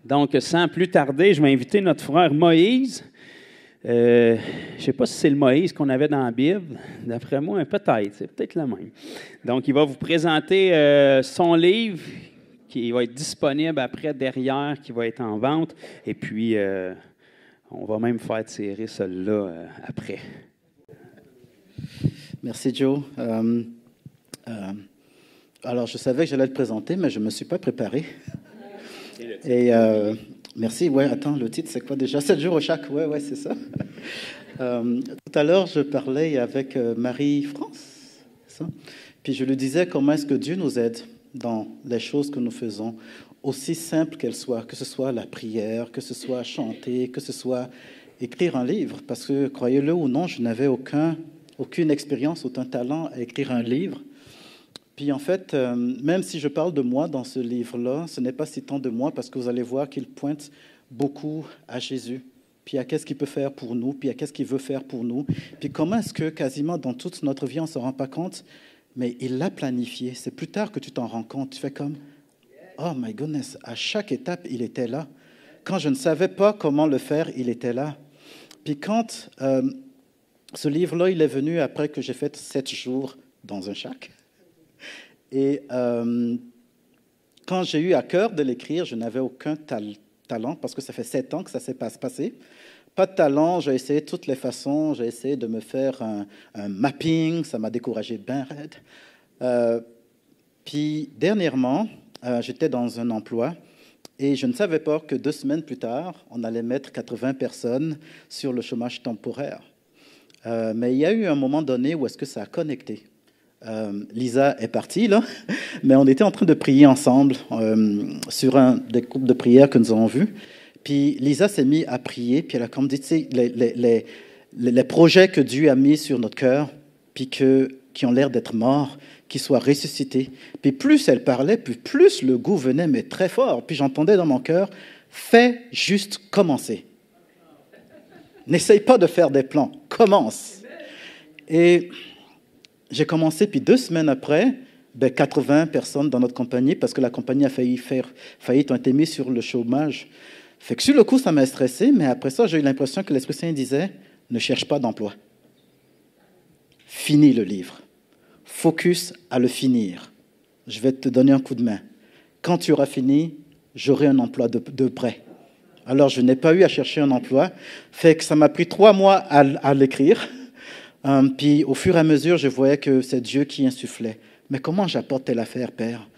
Donc, sans plus tarder, je vais inviter notre frère Moïse. Je ne sais pas si c'est le Moïse qu'on avait dans la Bible. D'après moi, peut-être. C'est peut-être le même. Donc, il va vous présenter son livre qui va être disponible après, derrière, qui va être en vente. Et puis, on va même faire tirer celui-là après. Merci, Joe. Alors, je savais que j'allais le présenter, mais je ne me suis pas préparé. Et merci. Ouais, attends, le titre, c'est quoi déjà? 7 jours au chac. Ouais, c'est ça. Tout à l'heure, je parlais avec Marie-France, ça. Puis je lui disais comment est-ce que Dieu nous aide dans les choses que nous faisons, aussi simples qu'elles soient, que ce soit la prière, que ce soit chanter, que ce soit écrire un livre. Parce que, croyez-le ou non, je n'avais aucune expérience, aucun talent à écrire un livre. Puis en fait, même si je parle de moi dans ce livre-là, ce n'est pas si tant de moi parce que vous allez voir qu'il pointe beaucoup à Jésus, puis à qu'est-ce qu'il peut faire pour nous, puis à qu'est-ce qu'il veut faire pour nous, puis comment est-ce que quasiment dans toute notre vie, on ne se rend pas compte, mais il l'a planifié. C'est plus tard que tu t'en rends compte. Tu fais comme, oh my goodness, à chaque étape, il était là. Quand je ne savais pas comment le faire, il était là. Puis quand ce livre-là, il est venu après que j'ai fait 7 jours dans un chac. Et quand j'ai eu à cœur de l'écrire, je n'avais aucun talent, parce que ça fait 7 ans que ça s'est passé. Pas de talent, j'ai essayé de toutes les façons, j'ai essayé de me faire un mapping, ça m'a découragé bien raide. Puis dernièrement, j'étais dans un emploi et je ne savais pas que 2 semaines plus tard, on allait mettre 80 personnes sur le chômage temporaire. Mais il y a eu un moment donné où est-ce que ça a connecté. Lisa est partie, là, mais on était en train de prier ensemble sur un des groupes de prière que nous avons vus. Puis Lisa s'est mise à prier, puis elle a comme dit, tu sais, les projets que Dieu a mis sur notre cœur, puis qui ont l'air d'être morts, qui soient ressuscités. Puis plus elle parlait, puis plus le goût venait, mais très fort. Puis j'entendais dans mon cœur, fais juste commencer. N'essaye pas de faire des plans, commence. Et j'ai commencé, puis 2 semaines après, 80 personnes dans notre compagnie, parce que la compagnie a failli faire faillite, ont été mis sur le chômage. Fait que sur le coup, ça m'a stressé, mais après ça, j'ai eu l'impression que l'Esprit Saint disait, ne cherche pas d'emploi. Finis le livre. Focus à le finir. Je vais te donner un coup de main. Quand tu auras fini, j'aurai un emploi de près. Alors, je n'ai pas eu à chercher un emploi. Fait que ça m'a pris 3 mois à l'écrire. Puis au fur et à mesure, je voyais que c'est Dieu qui insufflait. Mais comment j'apporte telle affaire, Père?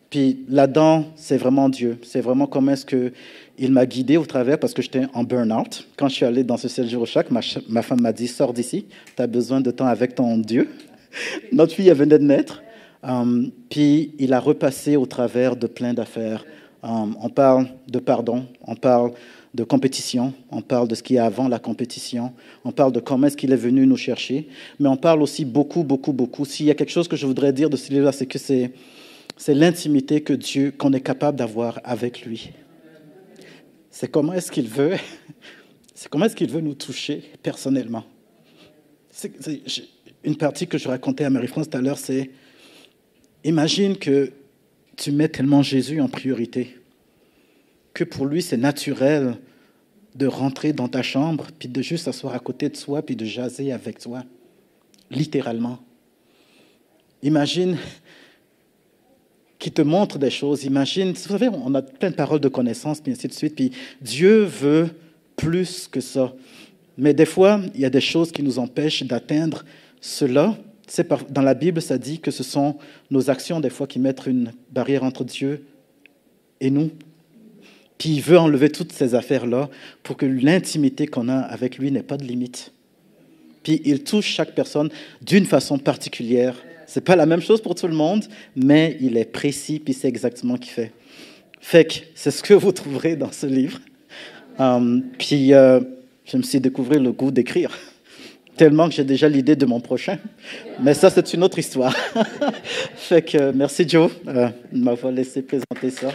Puis là-dedans, c'est vraiment Dieu. C'est vraiment comment est-ce qu'il m'a guidé au travers, parce que j'étais en burn-out. Quand je suis allé dans ce 7 jours au chac, ma femme m'a dit, sors d'ici, tu as besoin de temps avec ton Dieu. Notre fille, elle venait de naître. Puis il a repassé au travers de plein d'affaires. On parle de pardon, on parle de compétition, on parle de ce qu'il y a avant la compétition, on parle de comment est-ce qu'il est venu nous chercher, mais on parle aussi beaucoup. S'il y a quelque chose que je voudrais dire de ce livre-là, c'est que c'est l'intimité qu'on est capable d'avoir avec lui. C'est comment est-ce qu'il veut nous toucher personnellement. Une partie que je racontais à Marie-France tout à l'heure, c'est imagine que tu mets tellement Jésus en priorité que pour lui, c'est naturel de rentrer dans ta chambre, puis de juste s'asseoir à côté de soi, puis de jaser avec toi, littéralement. Imagine qu'il te montre des choses. Imagine, vous savez, on a plein de paroles de connaissance, puis ainsi de suite, puis Dieu veut plus que ça. Mais des fois, il y a des choses qui nous empêchent d'atteindre cela. Dans la Bible, ça dit que ce sont nos actions, des fois, qui mettent une barrière entre Dieu et nous. Puis il veut enlever toutes ces affaires-là pour que l'intimité qu'on a avec lui n'ait pas de limite. Puis il touche chaque personne d'une façon particulière. Ce n'est pas la même chose pour tout le monde, mais il est précis, puis c'est exactement ce qu'il fait. Fait que c'est ce que vous trouverez dans ce livre. Puis je me suis découvert le goût d'écrire, tellement que j'ai déjà l'idée de mon prochain. Mais ça, c'est une autre histoire. Fait que merci Joe de m'avoir laissé présenter ça.